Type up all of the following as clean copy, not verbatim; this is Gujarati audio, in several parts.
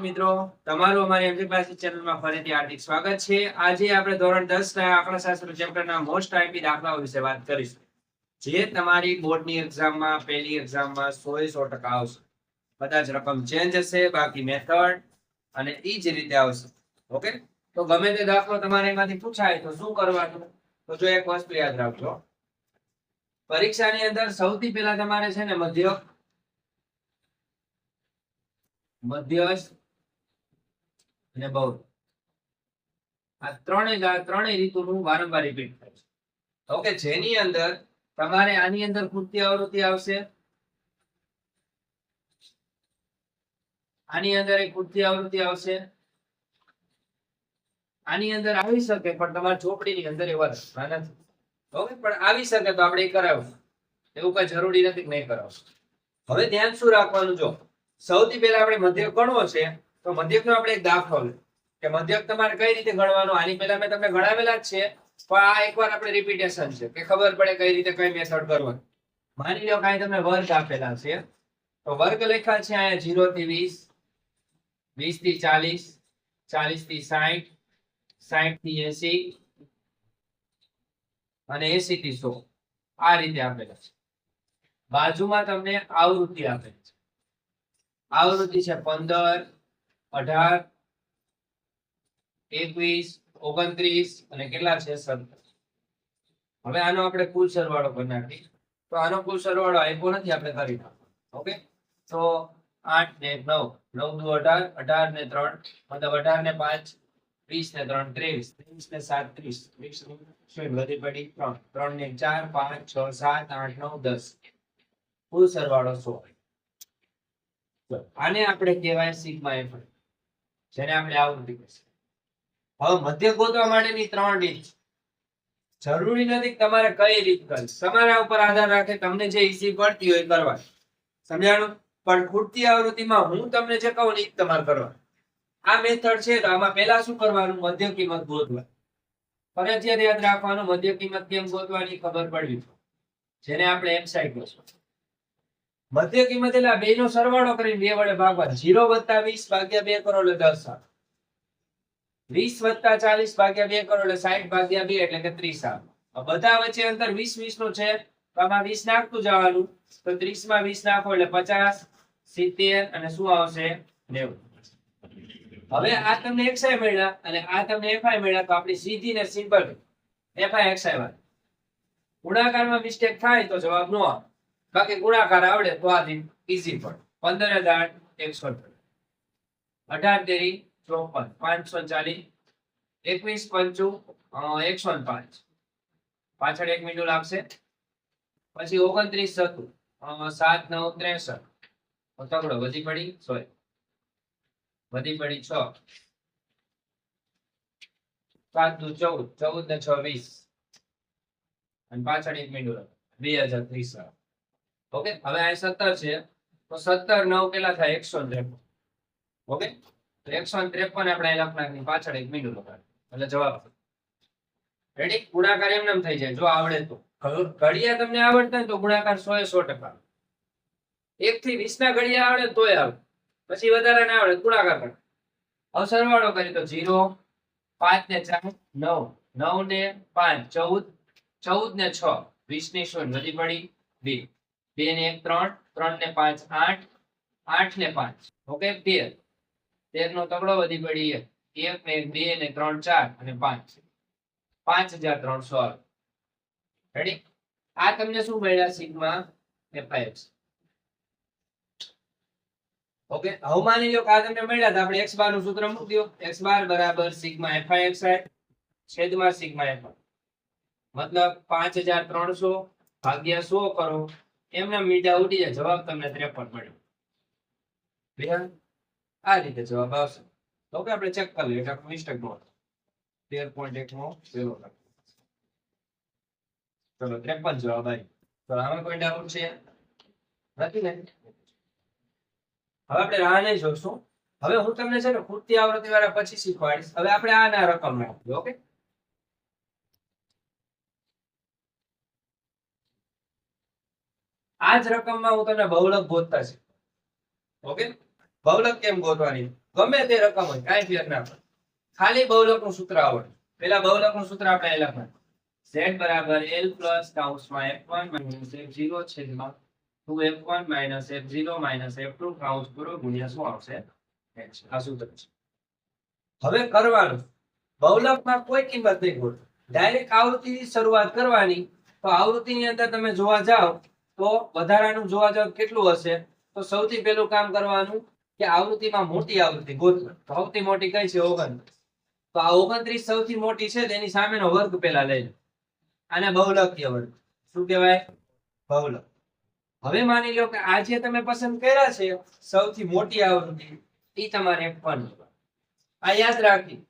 મિત્રો, તમારું અમારી એમજી ક્લાસીસ ચેનલમાં ફરીથી હાર્દિક સ્વાગત છે. આજે આપણે ધોરણ 10 ના આંકડાશાસ્ત્ર ચેપ્ટરના મોસ્ટ આઈપી દાખલાઓ વિશે વાત કરીશું. જે તમારી બોર્ડની એક્ઝામમાં પહેલી એક્ઝામમાં 100% આવશે. કદાચ રકમ ચેન્જ હશે, બાકી મેથડ અને ઈ જ રીતે આવશે. ઓકે? તો ગમે તે દાખલો તમારે એમાંથી પૂછાય તો શું કરવાનું? તો જો એક વસ્તુ યાદ રાખજો. પરીક્ષાની અંદર સૌથી પહેલા તમારે છે ને મધ્યસ્થ અને બહુ આ ત્રણેય રીતુનું વારંવાર રિપીટ થાય છે. ઓકે, જેની અંદર તમારે આની અંદર ખૂટતી આવૃત્તિ આવશે, આની અંદર એક ખૂટતી આવૃત્તિ આવશે, આની અંદર આવી શકે પણ તમારી ચોપડીની અંદર એવા નથી. ઓકે, પણ આવી શકે તો આપણે કરાવશું. એવું કઈ જરૂરી નથી કે નહીં કરાવશું. હવે ધ્યાન શું રાખવાનું? જો સૌથી પહેલા આપણે મધ્યક ગણવો છે તો મધ્યકનો આપણે એક દાખલો લે કે મધ્યક તમારે કઈ રીતે ગણવાનો. આની પહેલા મેં તમને ગણાવેલા જ છે, પણ આ એકવાર આપણે રિપીટેશન છે કે ખબર પડે કઈ રીતે કઈ મેથડ કરવાની. માની લો કાંઈ તમને વર્ગ આપેલા છે તો વર્ગ લખ્યા છે અહીંયા 0 થી 20, 20 થી 40, 40 થી 60, 60 થી 80 અને 80 થી 100 આ રીતે આપેલા છે. બાજુમાં તમને આવૃત્તિ આપેલી છે. આવૃત્તિ છે 15, 18, 21, 29 અને કેટલા છે 17. હવે આનો આપણે કુલ સરવાળો કરી નાખીએ તો આનો કુલ સરવાળો આપ્યો નથી, આપણે કરી નાખો. ઓકે, તો 8 ને 9, 9 દુ 18, 18 ને 3 મતલબ 18 ને 5, 20 ને 3 23, 23 ને 7 30, 30 વધી પડી 3, 3 ને 4 5 6 7 8 9 10, કુલ સરવાળો 100. આને આપણે કહેવાય સિગ્મા એફ, જેને આપણે આવૃત્તિ કહીએ. હવે મધ્ય ગોતવા માટેની 3 રીત. જરૂરી નથી કે તમારે કઈ રીત કરવી, તમારા ઉપર આધાર રાખે, તમને જે ઈઝી પડતી હોય કરવા. સમજાણું? પણ ખૂટતી આવૃત્તિમાં હું તમને જે કહું ને એ તમારે કરવાનું. આ મેથડ છે તો આમાં પહેલા શું કરવાનું? મધ્ય કિંમત ગોતવા. ફરજિયાત યાદ રાખવાનું, મધ્ય કિંમત કેમ ગોતવાની ખબર પડવી, જેને આપણે એમ સાઈડ કહીશું. મધ્ય કિંમત એટલે આ બેનો સરવાળો કરીને 2 વડે ભાગવા. 0 + 20 ભાગ્યા 2 કરો એટલે 10 આવે. 20 + 40 ભાગ્યા 2 કરો એટલે 60 ભાગ્યા 2 એટલે કે 30 આવે. બધા વચ્ચે અંતર 20 20 નું છે તો આમાં 20 નાખતું જવાનું. તો 30 માં 20 નાખો એટલે 50, 70 અને શું આવશે 90. હવે આ તમને xi મળ્યા અને આ તમને fi મળ્યા તો આપણી સીધી ને સિમ્પલ fi xi વાત. ગુણાકારમાં મિસ્ટેક થાય તો જવાબ નો આવે, બાકી ગુણાકાર આવડે તો આ ઈઝી પડે. 15 * 100, 18 તેરી 54, 540, 21 પંચું 105. પાછળ 1 મિનિટ લાગશે. પછી 29 હતું, 7 9 63, તગડો વધી પડી 100, વધી પડી 6, 7 દુ 14, 14 ને 6 20 અને પાછળ 1 મિનિટ 2030. ઓકે, હવે આ 17 છે તો 17 9 કેટલા થાય 153. ઓકે, તો 153 આપણે લખ નાખની, પાછળ 1 મિનિટ લખાય એટલે જવાબ રેડી. ગુણાકાર એમ નામ થઈ જાય જો આવડે તો. ઘડિયા તમને આવડતા તો ગુણાકાર 100%. 1 થી 20 ના ઘડિયા આવડે તોય આવે, પછી વધારે ના આવડે ગુણાકાર કરે. હવે સરવાળો કરી તો 0 5 ને 4 9, 9 ને 5 14, 14 ને 6 20 ની 0 વધી પડી 2, 2 ને 1 3, 3 ને 5 8, 8 ને 5 ઓકે 13, 13 નો તગડો વધી પડી 1 ને 2 ને 3 4 અને 5, 5300 આવે. રેડી. આ તમને શું મળ્યા? Sigma fix. ઓકે, હવે માની લો કે આ તમને મળ્યા તો આપણે x બાર નું સૂત્ર મૂકી દો. x બાર બરાબર સિગ્મા fix છેદમાં સિગ્મા f, મતલબ 5300 ભાગ્યા 100 કરો, એમના મીઠા ઉડી જાય, જવાબ તમને 53 મળ્યો. આ રીતે જવાબ આવશે. ઓકે, આપણે ચેક કરી લઈએ એટલે મિસ્ટેક નો 13.1 નો પેલો લખો. ચલો 53 જવાબ આવી. તો આમાં કોઈ ડાઉટ છે નથી ને? હવે આપણે રાહ નહીં જોઈશું. હવે હું તમને છે ને ખૂટતી આવૃત્તિ વાળા પછી શીખવાડીશ. હવે આપણે આના રકમ નાખીએ. ઓકે, આ જ રકમમાં હું તમને બહુલક ગોતતા છે. ઓકે, બહુલક કેમ ગોતવાની? ગમે તે રકમ હોય કાંઈ ફેર ના પડે, ખાલી બહુલકનું સૂત્ર આવડે. પેલા બહુલકનું સૂત્ર આપણે અહીં લખવાનું z બરાબર l પ્લસ કૌંસમાં f1 માઇનસ f0 છેદમાં 2f1 minus f0 minus f2 કૌંસ પૂરો ગુણ્યા શું આવશે h. આ સૂત્ર છે. હવે કરવાનું બહુલકમાં કોઈ કિંમત નહીં ગોઠવો, ડાયરેક્ટ આવૃત્તિથી શરૂઆત કરવાની. તો આવૃત્તિની અંદર તમે જોવા જાઓ તો વધારાનું જોવા જાઓ કેટલું હશે, તો સૌથી પહેલું કામ કરવાનું કે આવૃત્તિમાં મોટી આવૃત્તિ ગોતવી. સૌથી મોટી કઈ છે 29. તો આ 29 સૌથી મોટી છે તેની સામેનો વર્ગ પેલા લઈ લો. આને બહુલકીય વર્ગ શું કહેવાય? બહુલક. હવે માની લો કે આ જે તમે પસંદ કર્યા છે સૌથી મોટી આવૃત્તિ એ તમારે f1. આ યાદ રાખી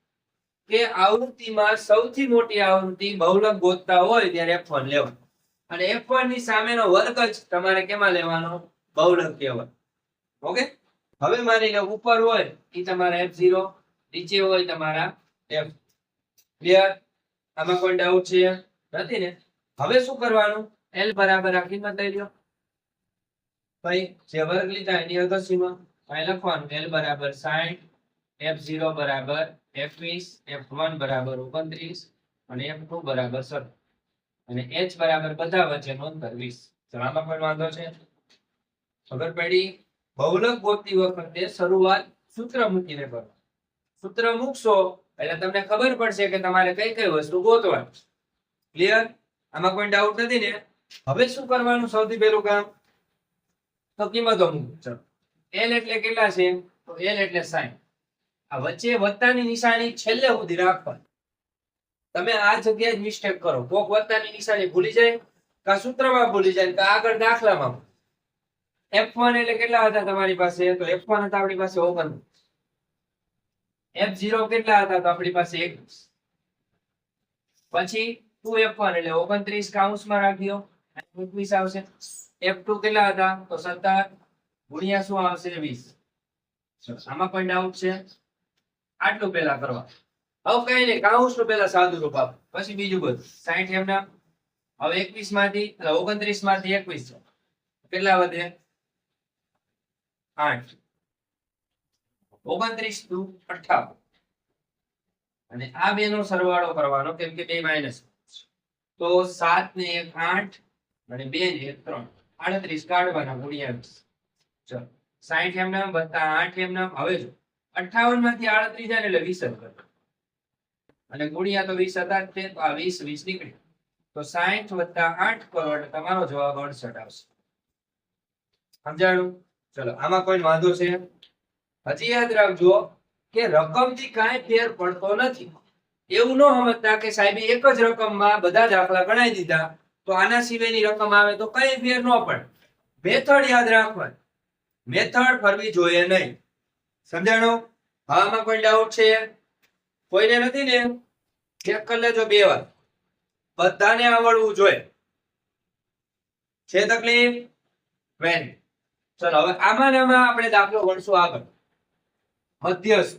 કે આવૃત્તિમાં સૌથી મોટી આવૃત્તિ બહુલક ગોતતા હોય ત્યારે f1 લેવાનું, અને f1 ની સામેનો વર્ગ જ તમારે કેમાં લેવાનો? બહુલકીય વર્ગ. ઓકે. હવે માની લો ઉપર હોય એ તમારા f0, નીચે હોય તમારા f. ક્લિયર? આમાં કોઈ ડાઉટ છે? નથી ને? હવે શું કરવાનું? l બરાબર આ કિંમત લઈ લો ભાઈ, જે વર્ગ લીધા એની અગસીમાં અહીં લખવાનું l બરાબર 60, f0 બરાબર 21, f1 બરાબર 29 અને f2 બરાબર 17 અને h બરાબર બધા વચ્ચેનો અંતર 20. ચાલો આમાં કોઈ વાંધો છે? ખબર પડી? બહુલક ગોતતી વખતે શરૂઆત સૂત્ર મૂકીને કરો. સૂત્ર મૂકશો એટલે તમને ખબર પડશે કે તમારે કઈ કઈ વસ્તુ ગોતવાની. ક્લિયર? આમાં કોઈ ડાઉટ નથી ને? હવે શું કરવાનું? સૌથી પહેલું કામ તો કિંમતો મૂકો. ચલો l એટલે કેટલા છે? તો l એટલે 60. આ વચ્ચે વત્તાની નિશાની છેલ્લે સુધી રાખવાની. તમે આ જગ્યાએ જ મિસ્ટેક કરો. કોક વત્તાની નિશાની ભૂલી જાય, કા સૂત્રમાં ભૂલી જાય, કા આગળ દાખલામાં. f1 એટલે કેટલા હતા તમારી પાસે? તો f1 હતા આપણી પાસે 29. f0 કેટલા હતા? તો આપણી પાસે 21. પછી 2f1 એટલે 29 કૌંસમાં રાખ્યો 21 આવશે. f2 કેટલા હતા? તો 17 ગુણ્યા શું આવશે? 20. આમાં કોઈ ડાઉટ છે? આટલું પેલા કરવા. હવે કઈ નહીં, કૌંસનું પેલા સાદું રૂપ આપો, પછી બીજું બધું. 60 એમના. હવે 21 માંથી 29 માંથી 21 કેટલા વધે? 8. 29 × 58 અને આ બે નો સરવાળો કરવાનો કેમ કે બે માઈનસ. તો 7 ને 1 8 અને 2 ને 1 3 38 કાઢવાના ગુણ્યા 20. ચલો 60 એમના વત્તા 8 એમના. હવે જો 58 માંથી 38 જાય એટલે 20 જ કરો અને ગુણ્યા તો 20 હતા જ તે, તો આ 20 20 નીકળી. તો 60 વત્તા 8 કરો એટલે તમારો જવાબ 68 આવશે. સમજાણું? ચલો આમાં કોઈ વાંધો છે? હજી યાદ રાખજો કે રકમથી કાંઈ ફેર પડતો નથી. એવું ન સમજતા કે સાહેબ એક જ રકમમાં બધા દાખલા ગણાઈ દીધા તો આના સિવાયની રકમ આવે તો કઈ ફેર ન પડે. મેથડ યાદ રાખવાની, મેથડ ફરવી જોઈએ નહીં. સમજાણું? હા આમાં કોઈ ડાઉટ છે? કોઈને નથી ને? ચેક કરી લેજો 2 વાર. બધાને આવડવું જોઈએ. છે તકલીફ? વેરી. ચલો હવે આમાં ને આમાં આપણે દાખલો ગણશું આગળ. મધ્યસ્થ.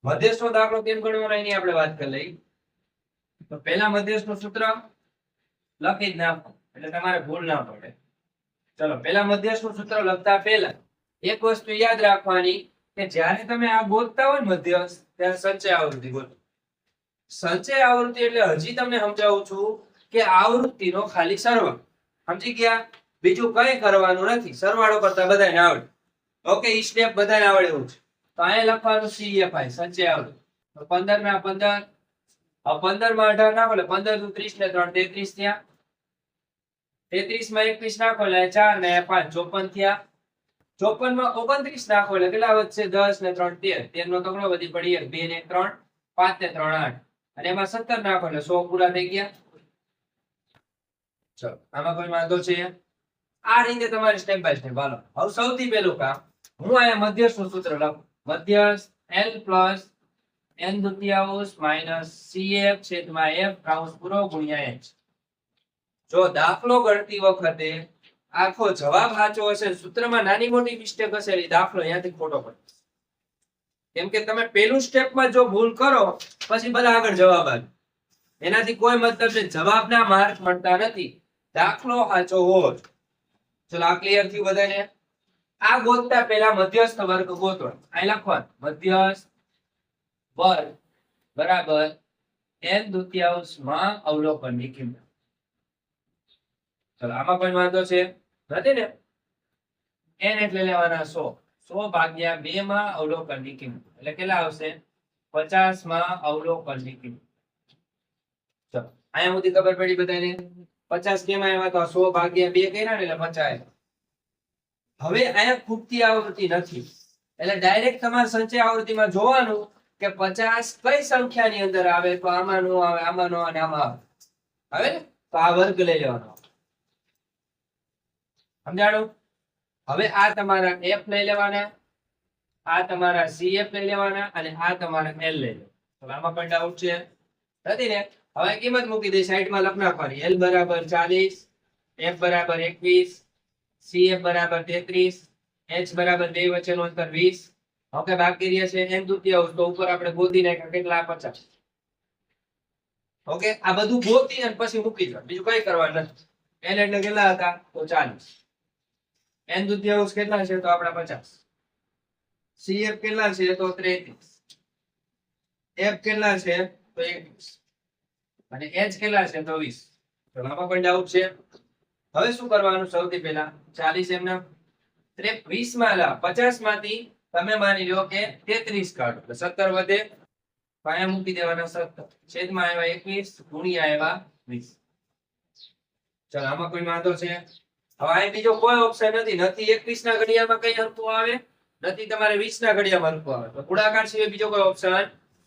મધ્યસ્થનો દાખલો કેમ ગણવાનો એની આપણે વાત કરી લઈ. તો પહેલા મધ્યસ્થનું સૂત્ર લખી જ નાખો એટલે તમારે ભૂલ ના પડે. ચલો પહેલા મધ્યસ્થનું સૂત્ર લખતા પહેલા એક વસ્તુ યાદ રાખવાની કે જ્યારે તમે આ ગોતતા હોય ને મધ્યસ્થ, ત્યારે સંચય આવૃત્તિ ગોતો. સંચય આવૃત્તિ એટલે હજી તમને સમજાવું છું કે આવૃત્તિનો ખાલી સરવાળો. સમજી ગયા? બીજું કઈ કરવાનું નથી. સરવાળો કરતા બધાને આવડે. ઓકે, ઈ સ્ટેપ બધાને આવડે એવું છે. તો અહીંયા લખવાનું CFI સંચય આવૃત્તિ. તો 15 માં 15, હવે 15 માં 18 નાખો એટલે 15 × 30 ને 3 33 થયા. 33 માં 21 નાખો એટલે 4 ને 5 54 થયા. 54 માં 29 નાખો એટલે કેટલા વધશે? 10 ને 3 13. 13 નો તગડો વધી પડી 2 ને 3 5 ને 3 8 અને એમાં 17 નાખો એટલે 100 પૂરા થઈ ગયા. ચલો આમાં કોઈ વાંધો છે? આ રીતે તમારે સ્ટેપ બાય સ્ટેપ હાલો. હવે સૌથી પહેલું કામ હું અહીંયા મધ્યસ્થનું સૂત્ર લખું. મધ્યસ્થ L પ્લસ n દુત્યાંશ માઇનસ CF છેદમાં F કૌંસ પૂરો ગુણ્યા h. જો દાખલો ગણતી વખતે આખો જવાબ સાચો હશે, સૂત્રમાં નાની મોટી મિસ્ટેક હશે એટલે દાખલો અહીંયાથી ખોટો પડે. કેમ કે તમે પેલું સ્ટેપમાં જો ભૂલ કરો પછી બધા આગળ જવાબ આવે, એનાથી કોઈ મતલબ નહીં, જવાબના માર્ક મળતા નથી, દાખલો સાચો હોવો. ચલો આ ક્લિયર થયું બધાને? આ ગોતતા પહેલા મધ્યસ્થ વર્ગ ગોતો. અહીં લખવાનું મધ્યસ્થ વર્ગ બરાબર n દુત્યાંશમાં અવલોકનની કિંમત. ચલો આમાં કોઈ વાંધો છે નથી ને? n એટલે લેવાના 100. 100 ભાગ્યા 2 માં અવલોકનની કિંમત એટલે કેટલા આવશે? 50 માં અવલોકનની કિંમત. ચલો અહીંયા સુધી ખબર પડી બધાને? 50 કેમાં આવ્યા? તો 100 ભાગ્યા 2 કર્યા ને એટલે 50. હવે અહીંયા ખૂટતી આવૃત્તિ નથી એટલે ડાયરેક્ટ તમારે સંચય આવૃત્તિમાં જોવાનું કે 50 કઈ સંખ્યાની અંદર આવે, તો આમાં નો આવે, આમાં નો અને આમાં આવે ને, તો આ વર્ગ લઈ લેવાનો. સમજાણું? હવે આ તમારા f લઈ લેવાના, આ તમારા cf લઈ લેવાના અને આ તમારા l લઈ લેવાના. તો આમાં પણ ડાઉટ છે નથી ને? હવે કિંમત મૂકી દે, સાઈડમાં લખ નાખવાની. l બરાબર 40, f બરાબર 21, cf બરાબર 33, h બરાબર 2 વચ્ચેનું અંતર 20. ઓકે, બાકી રહે છે n દુત્યાંશ, તો ઉપર આપણે ગોતી નાખ્યા કેટલા? 50. ઓકે, આ બધું ગોતી અને પછી મૂકી દો, બીજું કઈ કરવાનું નથી. l એટલે કેટલા હતા? તો 40. n દુત્યાંશ કેટલા છે? તો આપણા 50. cf કેટલા છે? તો 33. f કેટલા છે? તો 21. અને h કેટલા છે? તો 20. તો આમાં કોઈ ડાઉટ છે? હવે શું કરવાનું? સૌથી પહેલા 40 એમના 20 માં 50 માંથી તમે માની લો કે 33 કાઢો એટલે 17 વધે, પાયા મૂકી દેવાના 17, છેદમાં આવ્યા 21 ગુણ્યા આવ્યા 20. ચલો આમાં કોઈ વાંધો છે? હવે આ બીજો કોઈ ઓપ્શન નથી, નથી 21 ના ઘડિયામાં કઈ હરખું આવે, નથી તમારે 20 ના ઘડિયામાં હરખું આવે, તો ગુણાકાર સિવાય બીજો કોઈ ઓપ્શન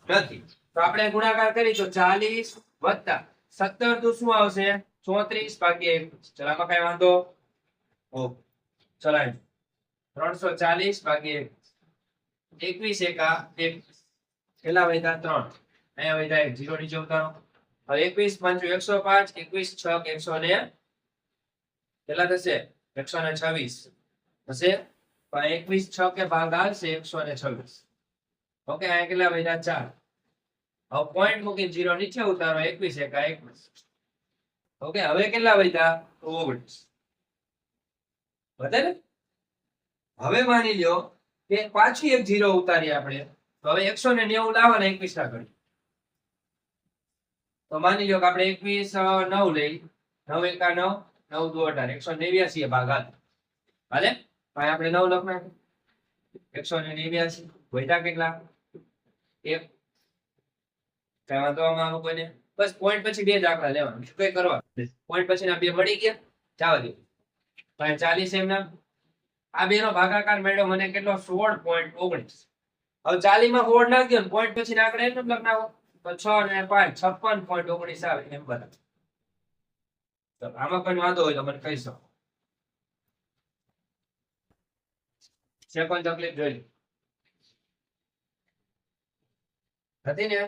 નથી. તો આપણે ગુણાકાર કરી તો 40 વત્તા 17 તો શું આવશે? 34 ભાગ્યા 21. ચલો આમાં કઈ વાંધો? ઓકે, ચલાય 340 ભાગ્યા 21 એકા 21. કેટલા વધ્યા? 3. અહીંયા વધ્યા 1, 0 નીચે ઉતારો. હવે 21 5 105, 21 6 100 ને કેટલા થશે? 126 થશે. 21 6 કે ભાગ આવશે 126. ઓકે, અહીંયા કેટલા વધ્યા? 4. હવે પોઈન્ટ મૂકીને 0 નીચે ઉતારો. 21 એકા 21. ઓકે, હવે કેટલા વધ્યા? 19. વધે ને? હવે માની લ્યો કે પાછી એક 0 ઉતારી આપણે, તો હવે 190 લાવવાના 21 ના ઘડી. તો માની લો કે આપણે 21 9 લઈ, 9 એકા 9, 9 દુ 18, 189 ભાગ હાલે. ભાઈ આપણે 9 લખ નાખીએ, 189 વધ્યા કેટલા? 1. કઈ વાંધો આમાં કોઈને? બસ પોઈન્ટ પછી બે દાખલા લેવાના, બીજું કઈ કરવા? પોઈન્ટ પછી ના બે મળી ગયા, જવા દે. 40 એમના આ બે નો ભાગાકાર મેળવ્યો મને કેટલો? 16.19. હવે 40 માં 16 નાખી દો, પોઈન્ટ પછી આંકડા એમ લખ નાખો તો 6 ને 5 56.19 આવે એમ બરાબર. તો આમાં પણ વાંધો હોય તો મને કહી શકો. સેકન્ડ તકલીફ જોઈ હતી ને?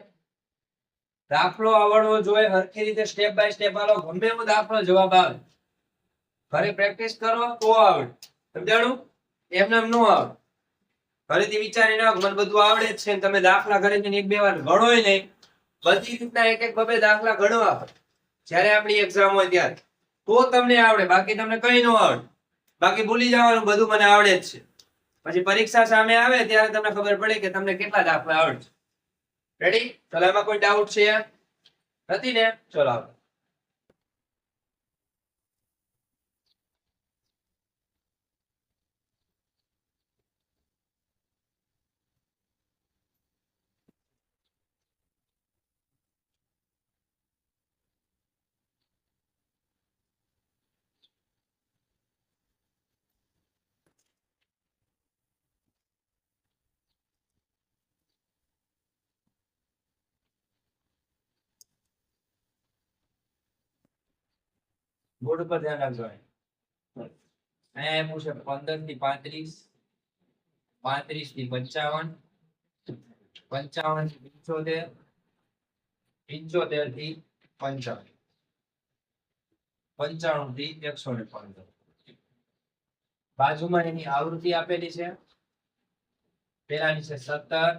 દાખલો આવડવો જોઈએ, હરખી રીતે સ્ટેપ બાય સ્ટેપ આલો, ગમે એવો દાખલો જવાબ આવે, ઘરે પ્રેક્ટિસ કરો તો આવડે. સમજાણું? એમને એમ ન આવડે. ઘરેથી વિચારી નાખો મને બધું આવડે જ છે, તમે દાખલા ઘરેથી એક બે વાર ગણોય નહીં, બધી રીતના એક એક બે દાખલા ગણવા જયારે આપણી એક્ઝામ હોય ત્યારે, તો તમને આવડે, બાકી તમને કઈ ન આવડે. બાકી ભૂલી જવાનું બધું મને આવડે જ છે, પછી પરીક્ષા સામે આવે ત્યારે તમને ખબર પડે કે તમને કેટલા દાખલા આવડે છે. રેડી? ચલો એમાં કોઈ ડાઉટ છે નથી ને? ચલો આગળ. બોર્ડ ઉપર ધ્યાન રાખજો. અહીંયા પૂછે 15 થી 35, 35 થી 55, 55 થી 75, 75 થી 55, 95 થી 115. બાજુમાં એની આવૃત્તિ આપેલી છે. પેલાની છે 17,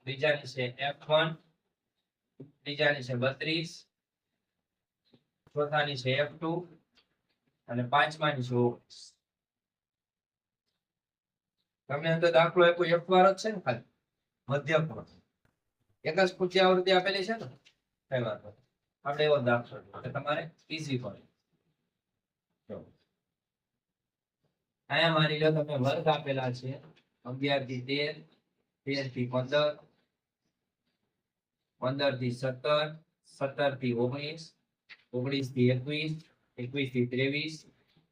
બીજાની છે F1, ત્રીજાની છે 32, ચોથાની છે F2 અને પાંચમાની છે 19. તમને તો દાખલો આપ્યો F વાળો જ છે ને, ખાલી મધ્યક એક જ પૂર્તિ આવૃત્તિ આપેલી છે ને, કઈ વાંધો નહીં. આપણે એવો દાખલો એટલે તમારે ઈઝી પડે. અહીંયા માની લો તમે વર્ગ આપેલા છે 11 થી 13, 13 થી 15, 15 થી 17, 17 થી 19, 19 થી 21, 21 થી 23,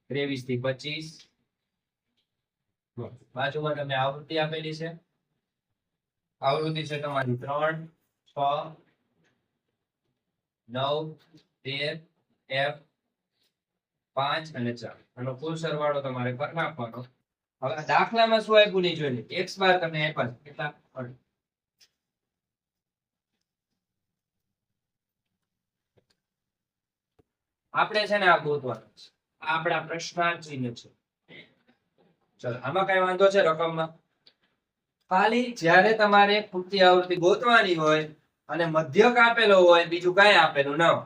23 થી 25. બાજુમાં તમે આવૃત્તિ આપેલી છે. આવૃત્તિ છે તમારી 3, 6, 9, 13, F, 5 અને 4. આનો કુલ સરવાળો તમારે કરી નાખવાનો. હવે દાખલામાં શું આપ્યું નહીં જોઈ લે. x બાર તમને આપ્યા છે કેટલા? આપણે છે ને આ ગોતવાનું છે. આ આપણા પ્રશ્નાર્થ ચિહ્ન છે. ચલો આમાં કઈ વાંધો છે રકમમાં? ખાલી જ્યારે તમારે પૂર્તિ આવૃત્તિ ગોતવાની હોય અને મધ્યક આપેલો હોય, બીજું કઈ આપેલું ન હોય,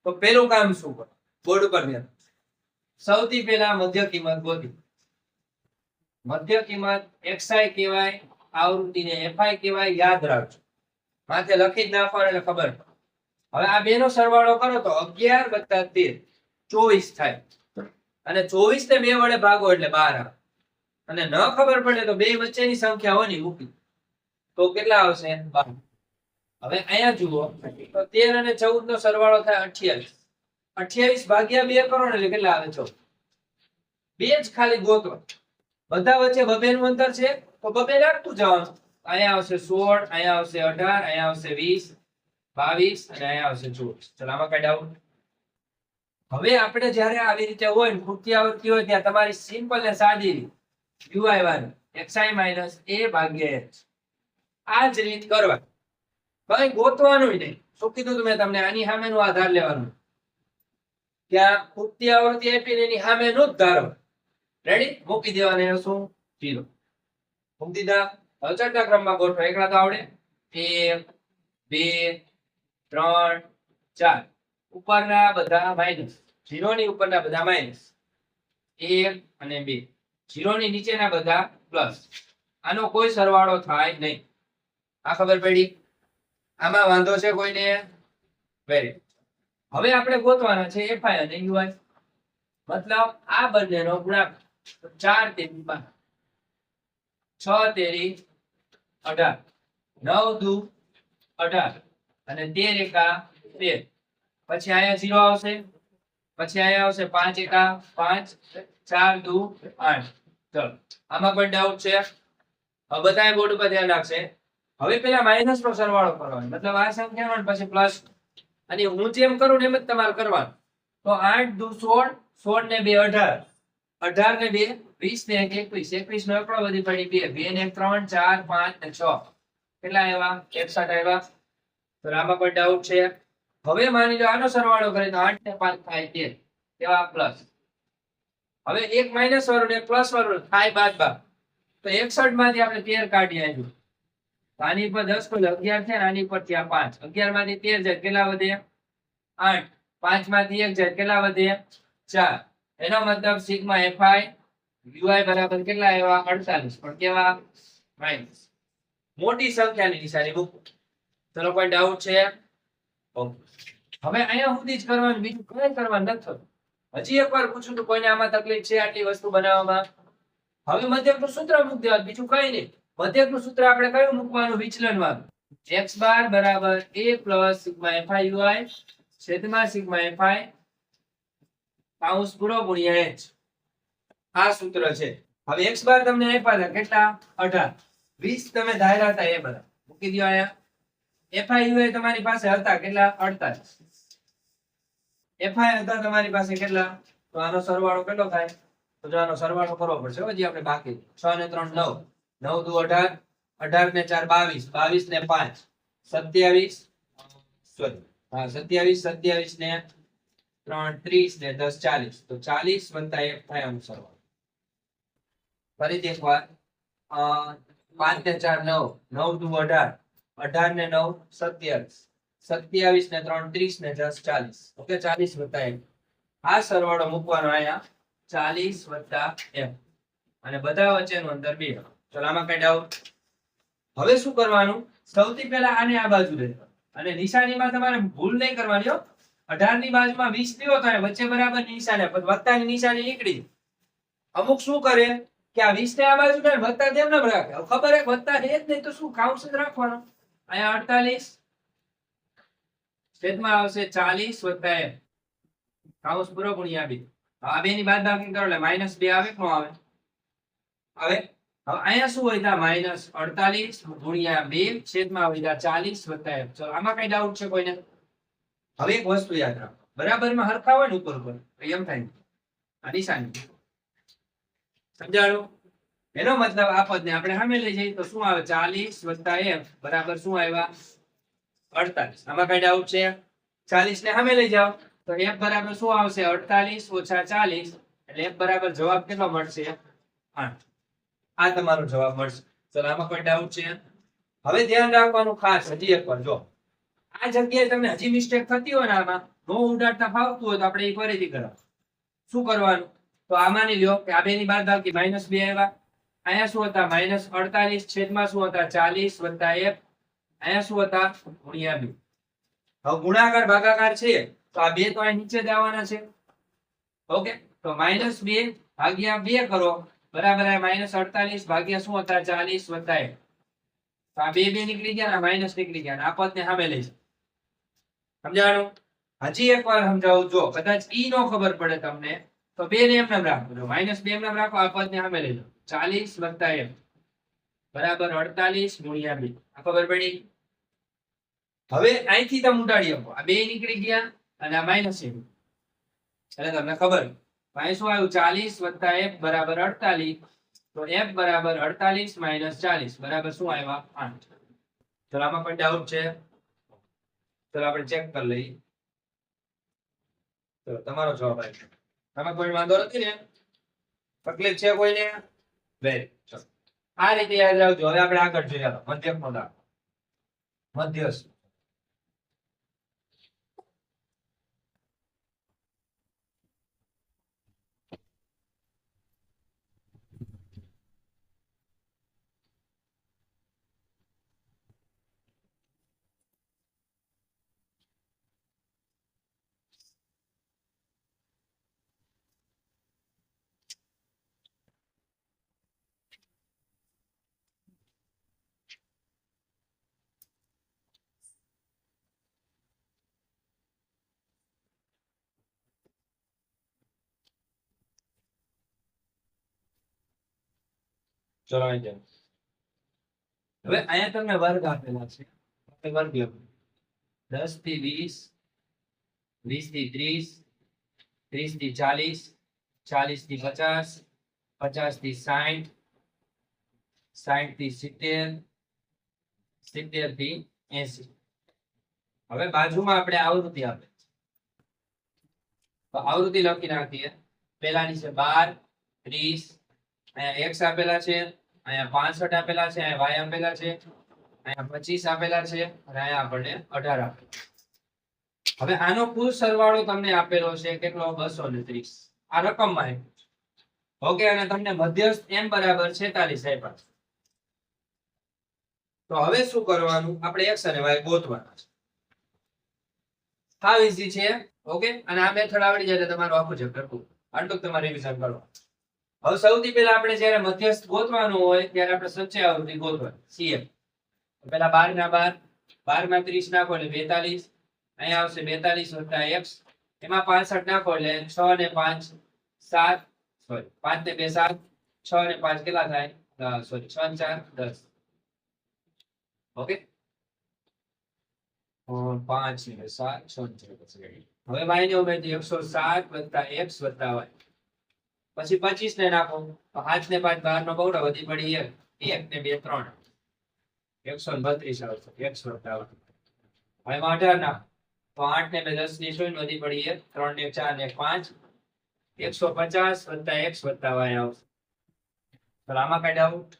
તો પેલું કામ શું કરો? બોર્ડ ઉપર ધ્યાન. સૌથી પહેલા મધ્ય કિંમત ગોતી. મધ્ય કિંમત xi કહેવાય, આવૃત્તિને fi કહેવાય. યાદ રાખજો, માથે લખી જ નાખવાનું એટલે ખબર પડે. હવે આ બેનો સરવાળો કરો તો 11 + 13 24 થાય અને 24 ને 2 વડે ભાગો એટલે 12 આવે. અને ન ખબર પડે તો બે વચ્ચેની સંખ્યા હોની મૂકી તો કેટલા આવશે? 12. હવે અહીંયા જુઓ તો 13 અને 14 નો સરવાળો થાય 28. 28 ભાગ્યા 2 કરો ને એટલે કેટલા આવે? 14. બે જ ખાલી ગોતો. બધા વચ્ચે બબેનું અંતર છે તો બબે રાખતું જવાનું. અહીંયા આવશે 16, અહીંયા આવશે 18, અહીંયા આવશે 20, 22 અને અહીંયા આવશે 24. ચલો આમાં કઈ ડાઉટ? હવે આપણે જ્યારે આવી રીતે હોય ને પૂર્તિ આવૃત્તિ હોય ત્યાં તમારી સિમ્પલ ને સાદી રીત uy1 xi - a ભાગ્યા h. આ જ રીત કરવા, કઈ ગોતવાનું નહીં. શું કીધું તમે? તમને આની સામેનું આધાર લેવાનું. ત્યાં પૂર્તિ આવૃત્તિ આપીને એની સામેનું જ ધારો. રેડી? મૂકી દેવાને શું? 0. મૂકી દીધા. હવે ચડતા ક્રમમાં ગોઠવો. એકલા તો આવડે. 1, 2, 3, 4. ઉપરના બધા માઇનસ, 0 ની ઉપરના બધા માઇનસ, 1 અને 2. 0 ની નીચેના બધા પ્લસ. આનો કોઈ સરવાળો થાય નહીં. આ ખબર પડી? આમાં વાંધો છે કોઈને? વેરી. હવે આપણે ગોતવાના છે fi અને ui. મતલબ આ બંનેનો ગુણાકાર. 4 તેરી 12, 6 તેરી 18, 9 દુ 18 અને 13 એકા 13. પછી અહીંયા 0 આવશે, પછી અહીંયા આવશે 5 એકા 5, 4 દુ 8. ચલો આમાં કોઈ ડાઉટ છે? હવે બધાએ બોર્ડ ઉપર ધ્યાન રાખશે. હવે પેલા માઇનસ નો સરવાળો કરવાનો, મતલબ આ સંખ્યાનો પછી પ્લસ. અને હું જેમ કરું ને એમ જ તમારે કરવાનું. તો 8 દુ 16, 16 ને 2 18, 18 ને 2 20 ને 1 21, 21 નો એકડો વધી પડી 2, 2 ને 1 3, 4 5 ને 6. કેટલા આવ્યા? 61 આવ્યા. તો આમાં કોઈ ડાઉટ છે? હવે માની લો આનો સરવાળો કરે તો 8 ને 5 થાય 13. કેવા? પ્લસ. હવે એક માઇનસ વાળું ને એક પ્લસ વાળું થાય બાદબાકી. તો 61 માંથી આપણે 13 કાઢી આવ્યું. આની પર 10 કોઈ 11 છે ને આની પર ત્યાં 5. 11 માંથી 13 જાય કેટલા વધે? 8. 5 માંથી 1 જાય કેટલા વધે? 4. એનો મતલબ સિગ્મા fi ui બરાબર કેટલા આવ્યા? 48. પણ કેવા? માઇનસ. મોટી સંખ્યાની નિશાની મૂકો. ચલો કોઈ ડાઉટ છે? હવે અહીંયા સુધી જ કરવાનું, બીજું કઈ કરવાનું નથી. હજી એકવાર પૂછું તો કોઈને આમાં તકલીફ છે આટલી વસ્તુ બનાવવામાં? હવે મધ્યકનું સૂત્ર મૂકી દેવાનું, બીજું કઈ નહીં. મધ્યકનું સૂત્ર આપણે કયું મૂકવાનું? વિચલન વાળું. x બાર બરાબર a plus sigma fi ui છેદમાં સિગ્મા fi કૌંસ પૂરો ગુણ્યા h. આ સૂત્ર છે. હવે x બાર તમને આપ્યા હતા કેટલા? 18. 20 તમે ધાર્યા હતા એ બધા મૂકી દો અહીંયા. fi ui તમારી પાસે હતા કેટલા? 48. fi હતા તમારી પાસે કેટલા? તો આનો સરવાળો કેટલો થાય? તો જો આનો સરવાળો કરવો પડશે. હજી આપણે બાકી 6 ને 3 9, 9 દુ 18, 18 ને 4 22, 22 ને 5 27, સોરી હા 27, 27 ને 3 30 ને 10 40. તો 40 + 1 થાય આનો સરવાળો. ફરીથી એકવાર 5 ને 4 9, 9 દુ 18, 18 ને 9 27, 27 ને 3 30 ને 10 40. ઓકે, 40 વત્તા 1. આ સરવાળો મૂકવાનો અહીંયા 40 વત્તા 1 અને બધા વચ્ચેનું અંતર 2. ચલો આમાં કઈ ડાઉટ? હવે શું કરવાનું? સૌથી પહેલા આને આ બાજુ લેવાનું અને નિશાનીમાં તમારે ભૂલ નહીં કરવાની હો. 18 ની બાજુમાં 20 લ્યો તો વચ્ચે બરાબર નિશાની પછી વત્તાની નિશાની નીકળી. અમુક શું કરે કે આ 20 ને આ બાજુ ને વત્તા તેમ ન રાખે. ખબર હે વત્તા છે જ નહીં તો શું કાઉન્સ જ રાખવાનો. અહીંયા 48 છેદમાં આવશે 40 વત્તા 1 કાઉન્સ પૂરો ગુણ્યા 2. આ બે ની બાદબાકી કરો એટલે -2 આવે કે ન આવે? આવે. હવે અહીંયા શું હોય તા -48 ગુણ્યા 2 છેદમાં હોય તા 40 વત્તા 1. ચલો આમાં કઈ ડાઉટ છે કોઈને? હવે એક વસ્તુ યાદ રાખો, બરાબરમાં હરખા હોય ને ઉપર ઉપર એમ થાય આ નિશાની સમજાણું? એનો મતલબ આ પદને આપણે સામે લઈ જઈએ તો શું આવે? 40 વત્તા 1 બરાબર શું આવ્યા? 48. આમાં કઈ ડાઉટ છે? 40 ને સામે લઈ જાઓ તો f બરાબર શું આવશે? 48 ઓછા 40 એટલે f બરાબર જવાબ કેટલો મળશે? 8. આ તમારો જવાબ મળશે. ચલો આમાં કોઈ ડાઉટ છે? હવે ધ્યાન રાખવાનું ખાસ હજી એક વાર જો આ જગ્યાએ તમને હજી મિસ્ટેક થતી હોય ને આમાં નો ઉડાડતા ફાવતું હોય તો આપણે એક ફરીથી કરાવ. શું કરવાનું? તો આ માની લ્યો કે આ બે ની બાદબાકી -2 આવ્યા. અહીંયા શું હતા? -48 છેદમાં શું હતા? 40 વત્તા 1. અહીંયા શું હતા? ગુણ્યા 2. હવે ગુણાકાર ભાગાકાર છે તો આ બે તો અહીં નીચે જ આવવાના છે. ઓકે, તો -2 ભાગ્યા 2 કરો બરાબર આ -48 ભાગ્યા શું હતા? 40 વત્તા 1. તો આ બે નીકળી ગયા ને માઇનસ નીકળી ગયા ને આ પદ ને સામે લઈ જાઓ. સમજાણું? હજી એક વાર સમજાવું. જો કદાચ ઈ નો ખબર પડે તમને તો બે ને એમ નામ રાખો. જો -2 એમ નામ રાખો, આ પદ ને સામે લઈ જાઓ. 40 વત્તા 1 બરાબર 48 ગુણ્યા 2. આ ખબર પડી? હવે અહીંથી તમે ઉડાડી આપો. આ બે નીકળી ગયા અને આ માઇનસ છે એટલે તમને ખબર અહીં શું આવ્યું? 40 વત્તા 1 બરાબર 48. તો f બરાબર 48 માઇનસ 40 બરાબર શું આવ્યા? 8. ચલો આમાં કોઈ ડાઉટ છે? ચલો આપણે ચેક કરી લઈએ. ચલો તમારો જવાબ આવ્યો. આમાં કોઈ વાંધો નથી ને? તકલીફ છે કોઈને? વેરી ચલો આ રીતે યાદ રાખજો. હવે આપણે આગળ જોઈએ. મધ્યકનો દાખલો. મધ્યસ્થ. ચલો અહીં હવે અહીંયા તમને વર્ગ આપેલા છે. વર્ગ લખો 10 થી 20, 20 થી 30, 30 થી 40, 40 થી 50, 50 થી 60, 60 થી 70, 70 થી 80. હવે બાજુમાં આપણે આવૃત્તિ આપે તો આવૃત્તિ લખી નાખીએ. પેલાની છે 12, 30, અહીંયા x આપેલા છે, અહીંયા 65 આપેલા છે, અહીંયા y આપેલા છે, અહીંયા 25 આપેલા છે અને અહીંયા આપણને 18 આપેલા. હવે આનો કુલ સરવાળો તમને આપેલો છે કેટલો? 230. આ રકમમાં ઓકે અને તમને મધ્યસ્થ m બરાબર 46 આપ્યા છે. તો હવે શું કરવાનું? આપણે x અને y ગોતવાના છે. હાવ ઈઝી છે. ઓકે અને આ મેથડ આવડી જાય તો તમારું આખું ચેપ્ટર પૂરું. આટલું તમારે રિવિઝન કરવાનું. હવે સૌથી પહેલા આપણે જ્યારે મધ્યસ્થ ગોતવાનું હોય ત્યારે આપણે સંચય આવૃત્તિ ગોતવાની CM. પહેલા 12 ના 12, 12 માં 30 નાખો એટલે 42. અહીંયા આવશે 42 વત્તા x. એમાં 65 નાખો એટલે 6 ને 5 7, સોરી 5 ને 2 7, 6 ને 5 કેટલા થાય? સોરી 6 ને 4 10. ઓકે 5 ને 7 6 ને 4. હવે y ને ઉમેરી 107 વત્તા x વત્તા y. પછી 25 ને નાખો તો 8 ને 5 12 નો બહુડો વધી પડી 1, 1 ને 2 3 132 આવશે x વત્તા y. હવે 18 નાખો તો 8 ને 2 10 ની શૂન્ય વધી પડી 1, 3 ને 4 ને 5 150 વત્તા x વત્તા y આવશે. તો આમાં કઈ ડાઉટ?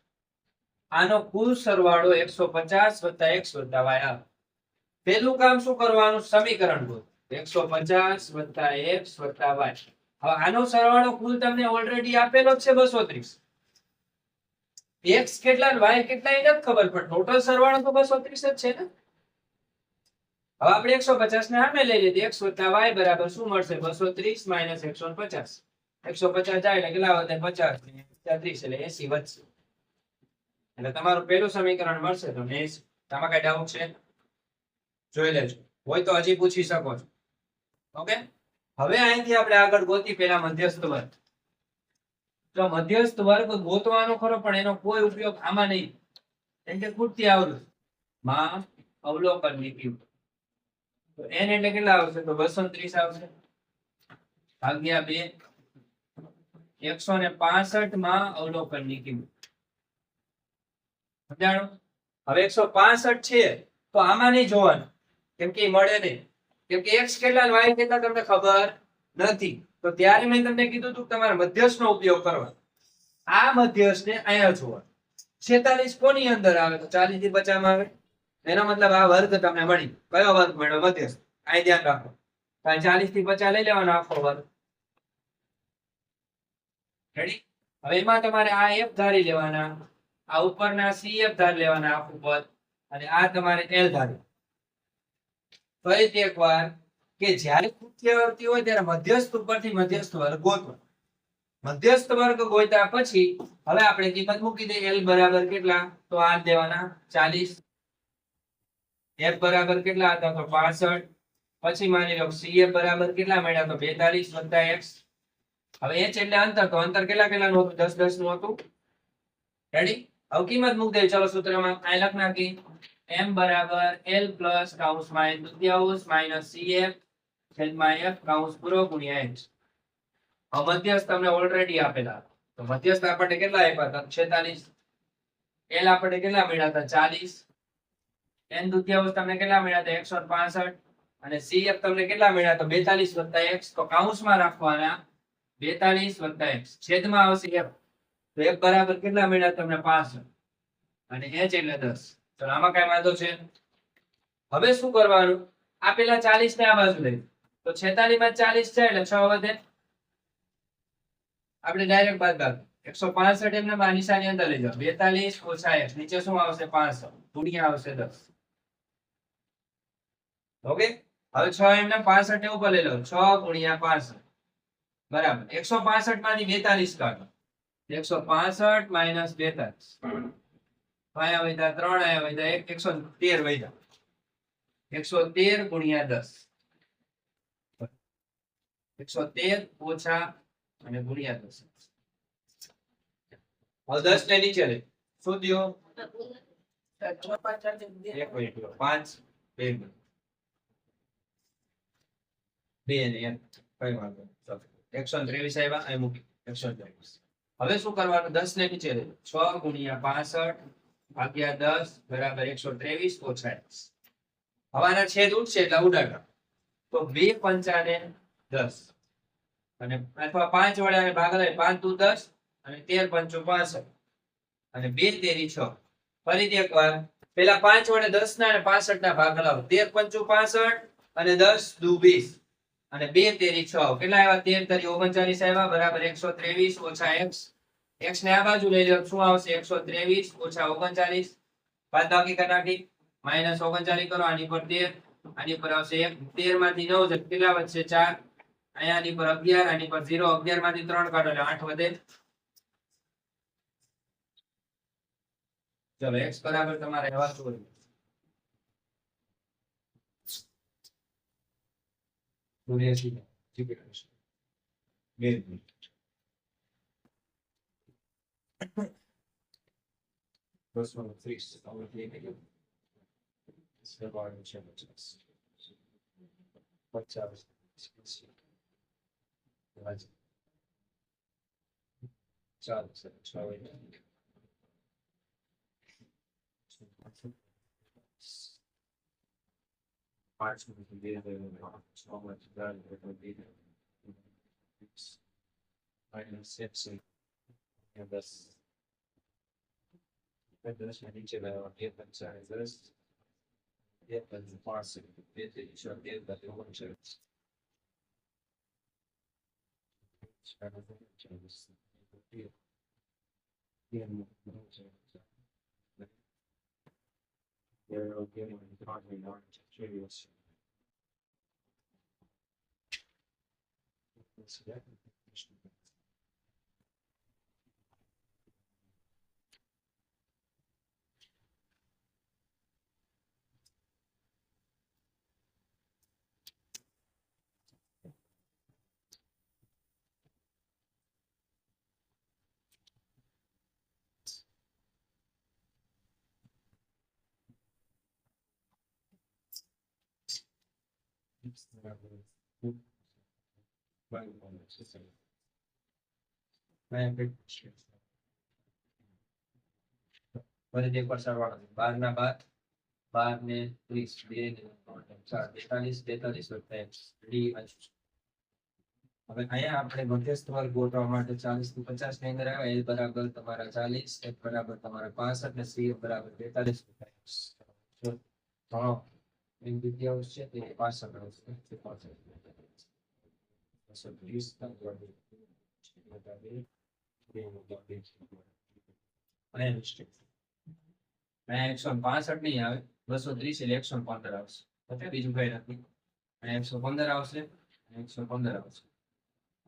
આનો કુલ સરવાળો 150 + x + y આવે. પહેલું કામ શું કરવાનું? સમીકરણ ગોતો. 150 + x + y. હવે આનો સરવાળો કુલ તમને ઓલરેડી આપેલો જ છે 230. x કેટલા અને y કેટલા એ નથી ખબર, પણ ટોટલ સરવાળો તો 230 જ છે ને. હવે આપણે 150 ને સામે લઈ લીધી. x + y બરાબર શું મળશે? 230 - 150. 150 જાય એટલે કેટલા વધે? 50 ને 30 એટલે 80 વધશે. એટલે તમારું પહેલું સમીકરણ મળશે તમને 80. આમાં કઈ ડાઉટ છે? જોઈ લેજો, હોય તો હજી પૂછી શકો છો. ઓકે, હવે અહીંથી આપણે આગળ ગોતી પેલા મધ્યસ્થ વર્ગ. તો મધ્યસ્થ વર્ગ ગોતવાનો ખરો, પણ એનો કોઈ ઉપયોગ આમાં નહીં. કેમ કે ખૂટતી આવૃત્તિ માં અવલોકનની કિંમત. તો n એટલે કેટલા આવશે? તો 230 આવશે ભાગ્યા 2. 165 માં અવલોકનની કિંમત. સમજાણું? હવે 165 છે તો આમાં નહીં જોવાનું, કેમ કે મળે નહીં. કેમ કે x કેટલા અને y કેટલા તમને ખબર નથી. તો ત્યારે મેં તમને કીધું હતું તમારે મધ્યસ્થનો ઉપયોગ કરવાનો. આ મધ્યસ્થને અહીંયા જોવાનો. 46 કોની અંદર આવે? તો 40 થી 50 માં આવે. એનો મતલબ આ વર્ગ તમને મળી. કયો વર્ગ મળ્યો? મધ્યસ્થ. આ ધ્યાન રાખો. 40 થી 50 લઈ લેવાનો આખો વર્ગ. રેડી? હવે એમાં તમારે આ f ધારી લેવાના, આ ઉપરના cf ધારી લેવાના આખું પદ, અને આ તમારે l ધારી. ફરીથી એકવાર કે જ્યારે ખૂટતી આવૃત્તિ હોય ત્યારે મધ્યસ્થ ઉપરથી મધ્યસ્થ વર્ગ ગોતવાનો. મધ્યસ્થ વર્ગ ગોત્યા પછી હવે આપણે કિંમત મૂકી દઈએ. l બરાબર કેટલા? તો આ દેવાના 40. f બરાબર કેટલા હતા? તો 65. પછી માની લો cf બરાબર કેટલા મળ્યા? તો 42 + x. હવે h એટલે અંતર, તો અંતર કેટલા કેટલાનું હતું? 10 10 નું હતું. રેડી? હવે કિંમત મૂકી દઈએ. ચલો સૂત્રમાં આ લખ નાખી. m બરાબર l પ્લસ કૌંસમાં n દુત્યાઉંસ માઈનસ cf છેદમાં f કૌંસ પૂરો ગુણ્યા h. મધ્યસ્થ તમને ઓલરેડી આપેલા. તો મધ્યસ્થ આપણને કેટલા આપ્યા હતા? 46. l આપણને કેટલા મળ્યા હતા? 40. n દુત્યાઉંસ તમને કેટલા મળ્યા હતા? 165. અને cf તમને કેટલા મળ્યા હતા? 42 + x. તો કૌંસમાં રાખવાના 42 + x છેદમાં આવશે f. તો f બરાબર કેટલા મળ્યા તમને? 65. અને h એટલે 10. તો આમાં કઈ વાંધો છે? હવે શું કરવાનું? આ પેલા 40 ને આ બાજુ લઈ. તો 46 માં 40 છે એટલે 6 વધે. આપણે ડાયરેક્ટ બાદબાકી. 165 એમને માં નિશાની અંદર લઈ જાઓ. 42 - x નીચે શું આવશે? 500 ગુણ્યા આવશે 10. ઓકે, હવે 6 એમને 65 ઉપર લઈ લો. 6 ગુણ્યા 65 બરાબર 165 માંથી 42 કાઢો. 165 - 42. આયા વધ્યા 3, આયા વધ્યા 1, 113 વધ્યા. 113 ગુણ્યા 10. 113 ઓછા અને ગુણ્યા 10. હવે 10 ને નીચે લઈ. શું થયો? 1 મિનિટ 5 2 2 ને 1 કઈ વાંધો નહીં. 123 આવ્યા. અહીં મૂકી 123. હવે શું કરવાનું? 10 ને નીચે લઈ. 6 ગુણ્યા 65 ભાગ્યા 10 બરાબર 123 ઓછા 1. હવે આના છેદ ઉડશે એટલે ઉડાડો. તો 2 પંચાને 10 અને અથવા 5 વડે આને ભાગાય. 5 દુ 10 અને 13 પંચું 65 અને 2 તેરી 6. ફરીથી એકવાર પેલા 5 વડે 10 ના અને 65 ના ભાગ લાવો. 13 પંચું 65 અને 10 દુ 20 અને 2 તેરી 6. કેટલા આવ્યા? 13 તરી 39 આવ્યા બરાબર 123 ઓછા x. x ને આ બાજુ લઈ લો. શું આવશે? 123 ઓછા 39. બાદબાકી કરી નાખી. માઈનસ 39 કરો. આની પર 13, આની પર આવશે 1. 13 માંથી 9 છે કેટલા વધશે? 4. અહીંયા આની પર 11, આની પર 0. 11 માંથી 3 કાઢો એટલે 8 વધે. ચલો x બરાબર તમારે હવા છોડી 82 જીપી કરશે 2 minute. First one of 3 over the negative. Survival challenges. What challenges? Parts of the data so much value with the data. Minus 6 and that's 10 ને નીચે લાવો 2 પંચા 10 2 પંચા 5 2 3 6 2 39 ફરીથી એકવાર સરવાળો 12 ના 12 12 ને 30 2 ને 3 4 42 વત્તા 1 હવે અહીંયા આપણે મધ્યસ્થ વર્ગ ગોતવા માટે 40 થી 50 ની અંદર આવે એ બરાબર તમારા 40 એક બરાબર તમારા 65 ને સી બરાબર 42 3 in details છે તે 65 આવશે 165 નહીં આવે 230 એટલે 115 આવશે ઓકે બીજું કઈ નથી 115 આવશે 115 આવશે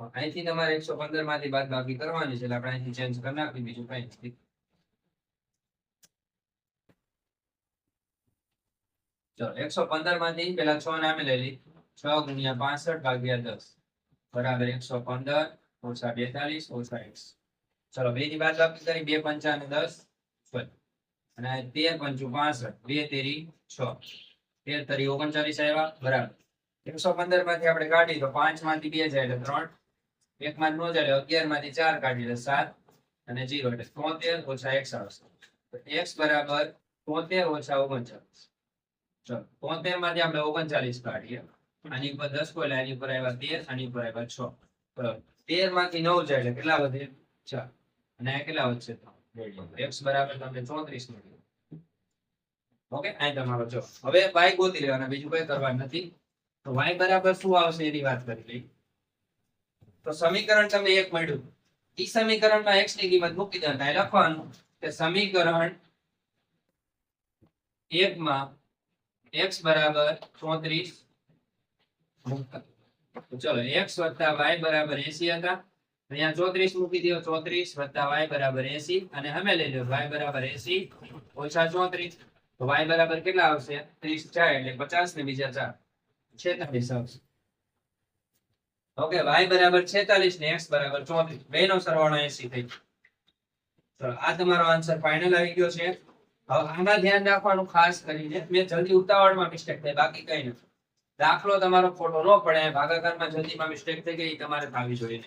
અહીંથી તમારે 115 માંથી બાદ બાકી કરવાની છે એટલે આપણે અહીંથી ચેન્જ કરી નાખી બીજું કઈ નથી ચલો 115 માંથી પેલા 6 નામે લઈ લી 6 ગુણ્યા 65 ભાગ્યા 10 બરાબર 115 ઓછા 42 ઓછા 1 ચલો બે ની બાદ બાકી કરી 2 પંચા ને 10 અને 13 પંચું 65 2 તેરી 6 13 તરી 39 આવ્યા બરાબર 115 માંથી આપણે કાઢી તો 5 માંથી 2 જાય એટલે 3 1 માં ન જાય 11 માંથી 4 કાઢી એટલે 7 અને 0 એટલે 73 ઓછા 1 આવશે તો x બરાબર 73 ઓછા 39 ચલો 73 માંથી આપણે 39 કાઢીએ આની ઉપર 10 કોઈ આની ઉપર આવ્યા 13 આની ઉપર આવ્યા 6 બરાબર 13 માંથી 9 જાય એટલે કેટલા વધે 4 અને આ કેટલા વધશે x બરાબર તમને 34 મળ્યું ઓકે આ તમારો જો હવે y ગોતી લેવાના બીજું કઈ કરવાનું નથી તો y બરાબર શું આવશે એની વાત કરી લઈ તો સમીકરણ તમને એક મળ્યું ઈ સમીકરણમાં x ની કિંમત મૂકી દેતા લખવાનું કે સમીકરણ 1 માં x બરાબર 34 ચલો x વત્તા y બરાબર 80 હતા અહીંયા 34 મૂકી દો 34 વત્તા y બરાબર 80 અને અમે લઈ લો y બરાબર 80 ઓછા 34 તો y બરાબર કેટલા આવશે 30 જાય એટલે 50 ને બીજા 4 46 આવશે ઓકે y બરાબર 46 ને x બરાબર 34 બેનો સરવાળો 80 થઈ ચલો આ તમારો આન્સર ફાઇનલ આવી ગયો છે હવે આમાં ધ્યાન રાખવાનું ખાસ કરીને મેં જલ્દી ઉતાવળમાં મિસ્ટેક થઈ બાકી કઈ નથી દાખલો તમારો ખોટો ન પડે ભાગાકારમાં જલ્દીમાં મિસ્ટેક થઈ ગઈ તમારે થવી જોઈએ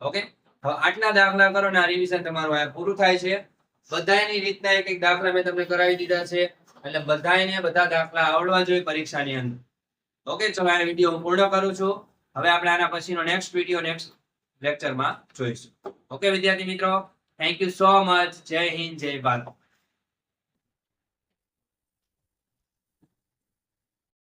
ઓકે હવે આટલા દાખલા કરો ને આ રિવિઝન તમારું આ પૂરું થાય છે બધાની રીતના એક એક દાખલા મેં તમને કરાવી દીધા છે એટલે બધાને બધા દાખલા આવડવા જોઈએ પરીક્ષાની અંદર ઓકે ચલો આ વિડિયો હું પૂર્ણ કરું છું હવે આપણે આના પછીનો નેક્સ્ટ વિડિયો નેક્સ્ટ લેક્ચરમાં જોઈશું ઓકે વિદ્યાર્થી મિત્રો થેન્ક યુ સો મચ જય હિન્દ જય ભારત